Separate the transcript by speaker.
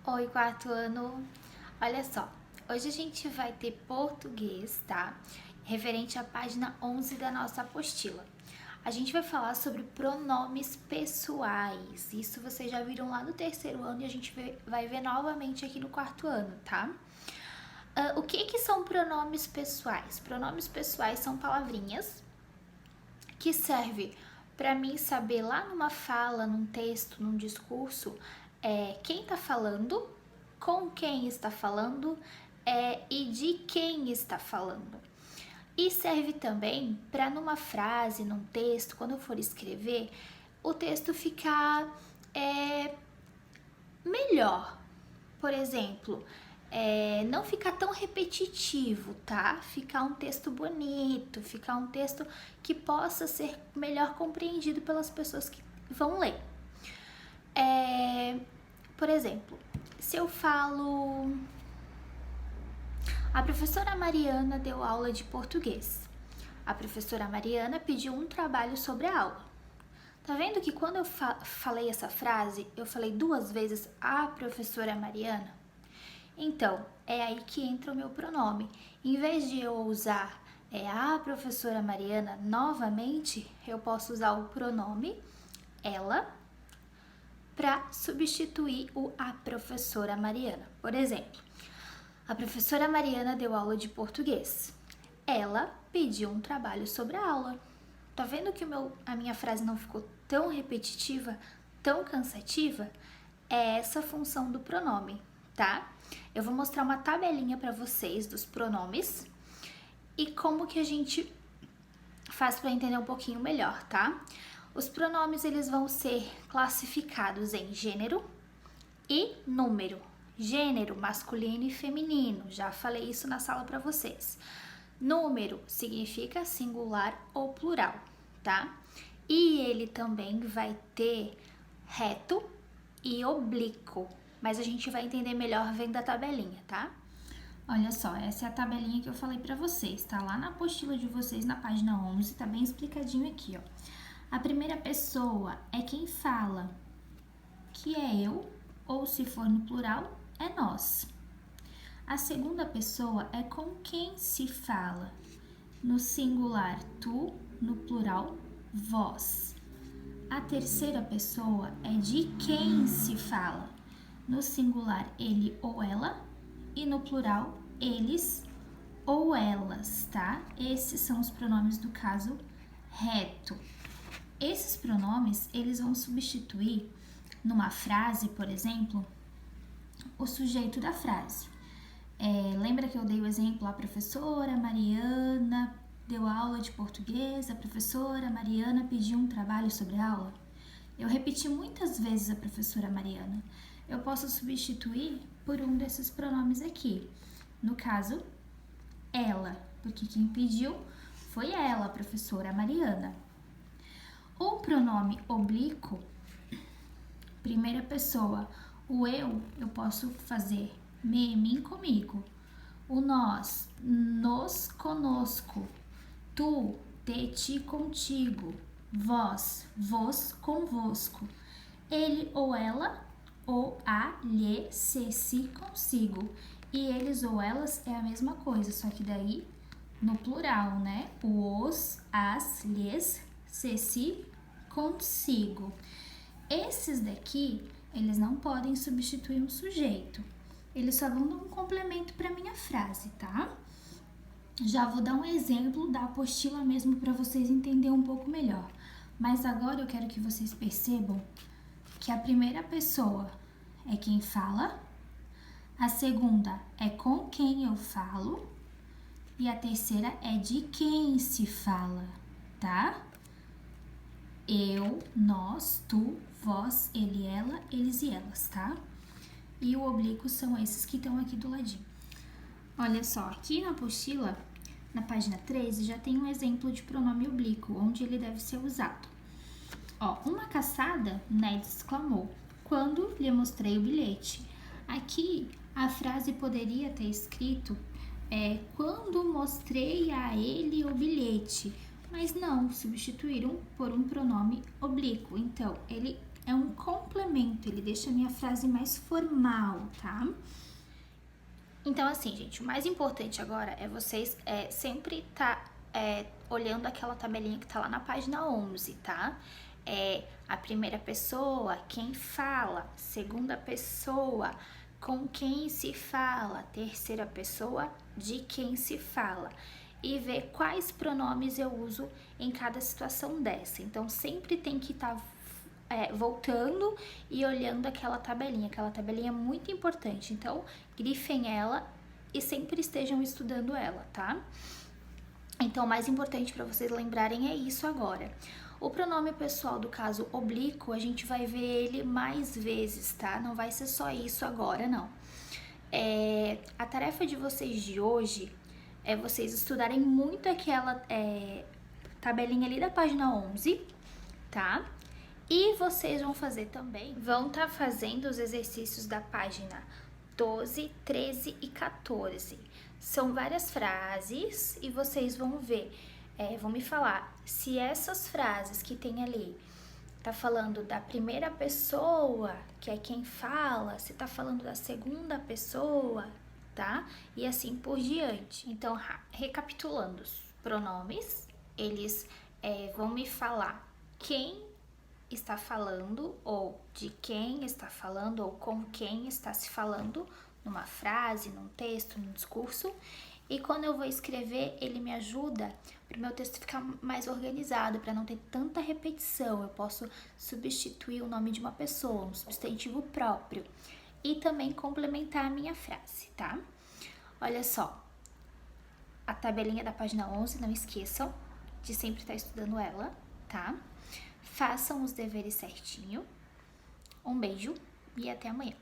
Speaker 1: Oi, quarto ano. Olha só, hoje a gente vai ter português, tá? Referente à página 11 da nossa apostila. A gente vai falar sobre pronomes pessoais. Isso vocês já viram lá no terceiro ano e a gente vai ver novamente aqui no quarto ano, tá? O que são pronomes pessoais? Pronomes pessoais são palavrinhas que servem para mim saber lá numa fala, num texto, num discurso, quem está falando, com quem está falando e de quem está falando. E serve também para numa frase, num texto, quando eu for escrever, o texto ficar melhor. Por exemplo, não ficar tão repetitivo, tá? Ficar um texto bonito, ficar um texto que possa ser melhor compreendido pelas pessoas que vão ler. Por exemplo, se eu falo: a professora Mariana deu aula de português. A professora Mariana pediu um trabalho sobre a aula. Tá vendo que quando eu falei essa frase, eu falei duas vezes a professora Mariana? Então, é aí que entra o meu pronome. Em vez de eu usar a professora Mariana novamente, eu posso usar o pronome ela para substituir o a professora Mariana. Por exemplo, a professora Mariana deu aula de português. Ela pediu um trabalho sobre a aula. Tá vendo que a minha frase não ficou tão repetitiva, tão cansativa? É essa a função do pronome, tá? Eu vou mostrar uma tabelinha para vocês dos pronomes e como que a gente faz para entender um pouquinho melhor, tá? Os pronomes eles vão ser classificados em gênero e número. Gênero masculino e feminino, já falei isso na sala para vocês. Número significa singular ou plural, tá? E ele também vai ter reto e oblíquo, mas a gente vai entender melhor vendo a tabelinha, tá? Olha só, essa é a tabelinha que eu falei pra vocês, tá lá na apostila de vocês na página 11, tá bem explicadinho aqui, ó. A primeira pessoa é quem fala, que é eu, ou se for no plural, é nós. A segunda pessoa é com quem se fala, no singular tu, no plural vós. A terceira pessoa é de quem se fala, no singular ele ou ela e no plural eles ou elas, tá? Esses são os pronomes do caso reto. Esses pronomes, eles vão substituir numa frase, por exemplo, o sujeito da frase. Lembra que eu dei o exemplo, a professora Mariana deu aula de português, a professora Mariana pediu um trabalho sobre a aula? Eu repeti muitas vezes a professora Mariana. Eu posso substituir por um desses pronomes aqui. No caso, ela, porque quem pediu foi ela, a professora Mariana. O pronome oblíquo, primeira pessoa, o eu posso fazer me, mim, comigo. O nós, nos, conosco. Tu, te, ti, contigo. Vós, vos, convosco. Ele ou ela, ou a, lhe, se, si, consigo. E eles ou elas é a mesma coisa, só que daí no plural, né? Os, as, lhes, se, si, consigo. Esses daqui, eles não podem substituir um sujeito. Eles só vão dar um complemento para minha frase, tá? Já vou dar um exemplo da apostila mesmo para vocês entenderem um pouco melhor. Mas agora eu quero que vocês percebam que a primeira pessoa é quem fala, a segunda é com quem eu falo e a terceira é de quem se fala, tá? Eu, nós, tu, vós, ele, ela, eles e elas, tá? E o oblíquo são esses que estão aqui do ladinho. Olha só, aqui na apostila, na página 13, já tem um exemplo de pronome oblíquo, onde ele deve ser usado. Ó, uma caçada, Ned exclamou, quando lhe mostrei o bilhete. Aqui, a frase poderia ter escrito, quando mostrei a ele o bilhete, mas não, substituíram por um pronome oblíquo. Então, ele é um complemento, ele deixa a minha frase mais formal, tá? Então, assim, gente, o mais importante agora é vocês sempre olhando aquela tabelinha que tá lá na página 11, tá? A primeira pessoa, quem fala, segunda pessoa, com quem se fala, terceira pessoa, de quem se fala. E ver quais pronomes eu uso em cada situação dessa. Então, sempre tem que estar voltando e olhando aquela tabelinha. Aquela tabelinha é muito importante. Então, grifem ela e sempre estejam estudando ela, tá? Então, o mais importante para vocês lembrarem é isso agora. O pronome pessoal do caso oblíquo, a gente vai ver ele mais vezes, tá? Não vai ser só isso agora, não. A tarefa de vocês de hoje é vocês estudarem muito aquela tabelinha ali da página 11, tá? E vocês vão fazer também, vão estar fazendo os exercícios da página 12, 13 e 14. São várias frases e vocês vão ver, vão me falar se essas frases que tem ali tá falando da primeira pessoa, que é quem fala, se tá falando da segunda pessoa, tá? E assim por diante. Então, recapitulando, os pronomes, eles vão me falar quem está falando, ou de quem está falando, ou com quem está se falando, numa frase, num texto, num discurso. E quando eu vou escrever, ele me ajuda para o meu texto ficar mais organizado, para não ter tanta repetição. Eu posso substituir o nome de uma pessoa, um substantivo próprio, e também complementar a minha frase, tá? Olha só, a tabelinha da página 11, não esqueçam de sempre estar estudando ela, tá? Façam os deveres certinho. Um beijo e até amanhã.